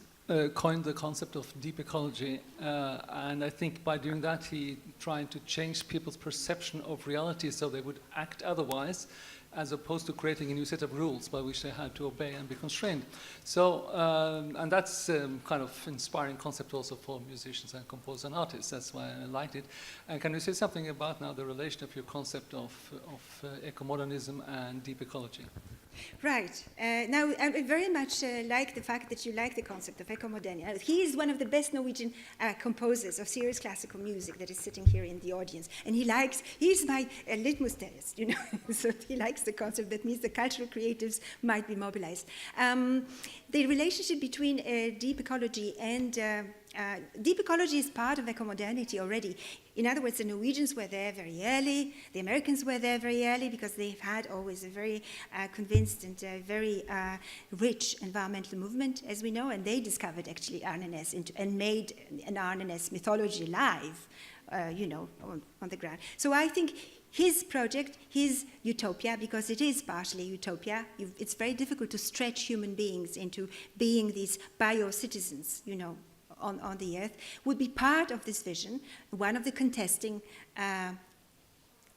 coined the concept of deep ecology, and I think by doing that he tried to change people's perception of reality so they would act otherwise, as opposed to creating a new set of rules by which they had to obey and be constrained. So, and that's kind of inspiring concept also for musicians and composers and artists. That's why I liked it. And can you say something about now the relation of your concept of ecomodernism and deep ecology? Right. Now, I very much like the fact that you like the concept of ecomodernity. He is one of the best Norwegian composers of serious classical music that is sitting here in the audience. And he's my litmus test, you know. So he likes the concept. That means the cultural creatives might be mobilized. The relationship between deep ecology and deep ecology is part of ecomodernity already. In other words, the Norwegians were there very early, the Americans were there very early because they've had always a very convinced and very rich environmental movement, as we know, and they discovered actually Arnenes and made an Arnenes mythology alive, you know, on the ground. So I think his project, his utopia, because it is partially utopia, it's very difficult to stretch human beings into being these bio-citizens, you know, on the earth, would be part of this vision, one of the contesting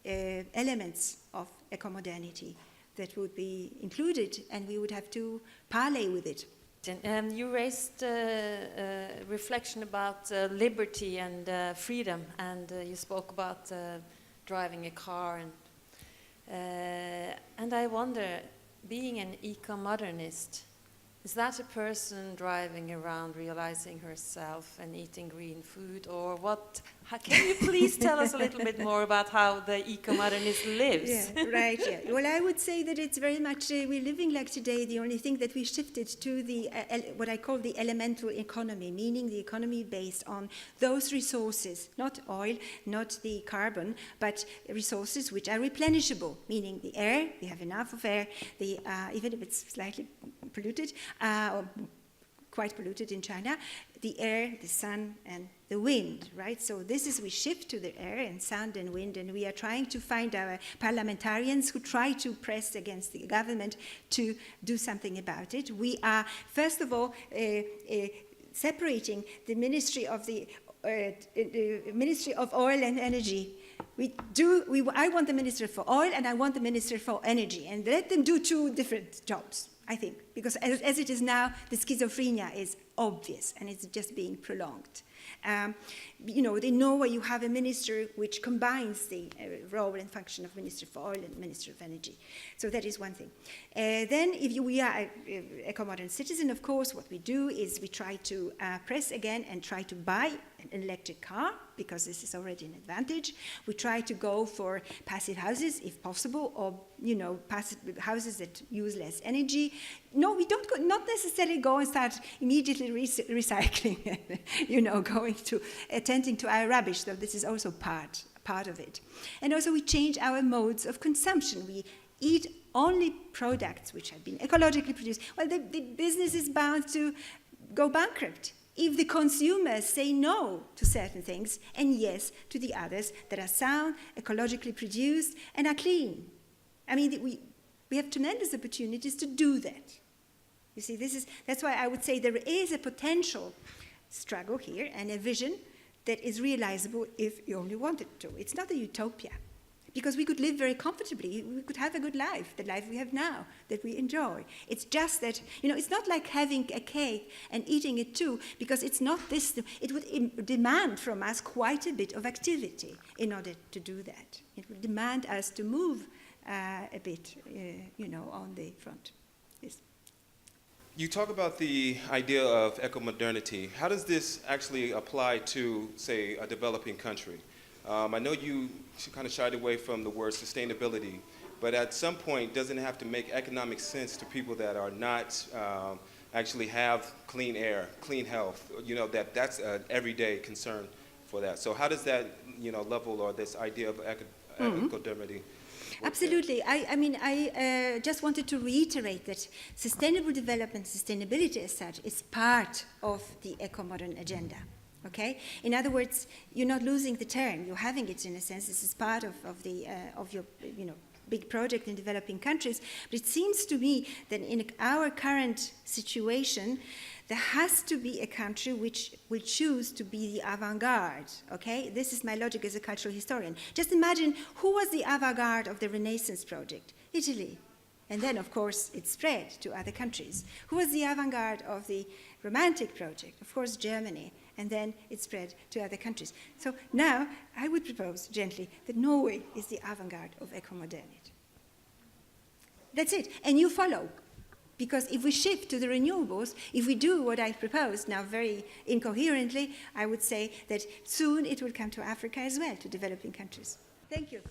elements of ecomodernity that would be included, and we would have to parlay with it. You raised reflection about liberty and freedom, and you spoke about driving a car, and I wonder, being an eco-modernist, is that a person driving around realizing herself and eating green food, or what? Can you please tell us a little bit more about how the eco-modernist lives? Yeah, right, yeah. Well, I would say that it's very much, we're living like today, the only thing that we shifted to the, what I call the elemental economy, meaning the economy based on those resources, not oil, not the carbon, but resources which are replenishable, meaning the air, we have enough of air, even if it's slightly polluted, or quite polluted in China, the air, the sun, and the wind, right? So this is, we shift to the air and sound and wind, and we are trying to find our parliamentarians who try to press against the government to do something about it. We are, first of all, separating the Ministry of Ministry of Oil and Energy. I want the Minister for Oil and I want the Minister for Energy, and let them do two different jobs, I think, because as it is now, the schizophrenia is obvious and it's just being prolonged. You know, in Norway you have a minister which combines the role and function of Minister for Oil and Minister of Energy. So that is one thing. Then if we are a eco-modern citizen, of course, what we do is we try to press again and try to buy an electric car, because this is already an advantage. We try to go for passive houses if possible, or, you know, passive houses that use less energy. No, we don't not necessarily go and start immediately recycling, you know, going to attending to our rubbish, though this is also part of it. And also we change our modes of consumption. We eat only products which have been ecologically produced. Well, the business is bound to go bankrupt if the consumers say no to certain things and yes to the others that are sound, ecologically produced, and are clean. I mean, we have tremendous opportunities to do that. You see, that's why I would say there is a potential struggle here and a vision that is realizable if you only wanted to. It's not a utopia, because we could live very comfortably. We could have a good life, the life we have now, that we enjoy. It's just that, you know, it's not like having a cake and eating it too, because it's not this. It would demand from us quite a bit of activity in order to do that. It would demand us to move a bit, you know, on the front. Yes. You talk about the idea of ecomodernity. How does this actually apply to, say, a developing country? I know you kind of shied away from the word sustainability, but at some point, doesn't it have to make economic sense to people that are not actually have clean air, clean health? You know, that's an everyday concern for that. So how does that, you know, level or this idea of ecomodernity? Absolutely. I mean, I just wanted to reiterate that sustainable development, sustainability as such, is part of the eco-modern agenda. Okay? In other words, you're not losing the term. You're having it in a sense. This is part of your, you know, big project in developing countries. But it seems to me that in our current situation, there has to be a country which will choose to be the avant-garde, okay? This is my logic as a cultural historian. Just imagine who was the avant-garde of the Renaissance project? Italy. And then, of course, it spread to other countries. Who was the avant-garde of the Romantic project? Of course, Germany. And then it spread to other countries. So now, I would propose gently that Norway is the avant-garde of ecomodernity. That's it. And you follow. Because if we shift to the renewables, if we do what I proposed now very incoherently, I would say that soon it will come to Africa as well, to developing countries. Thank you.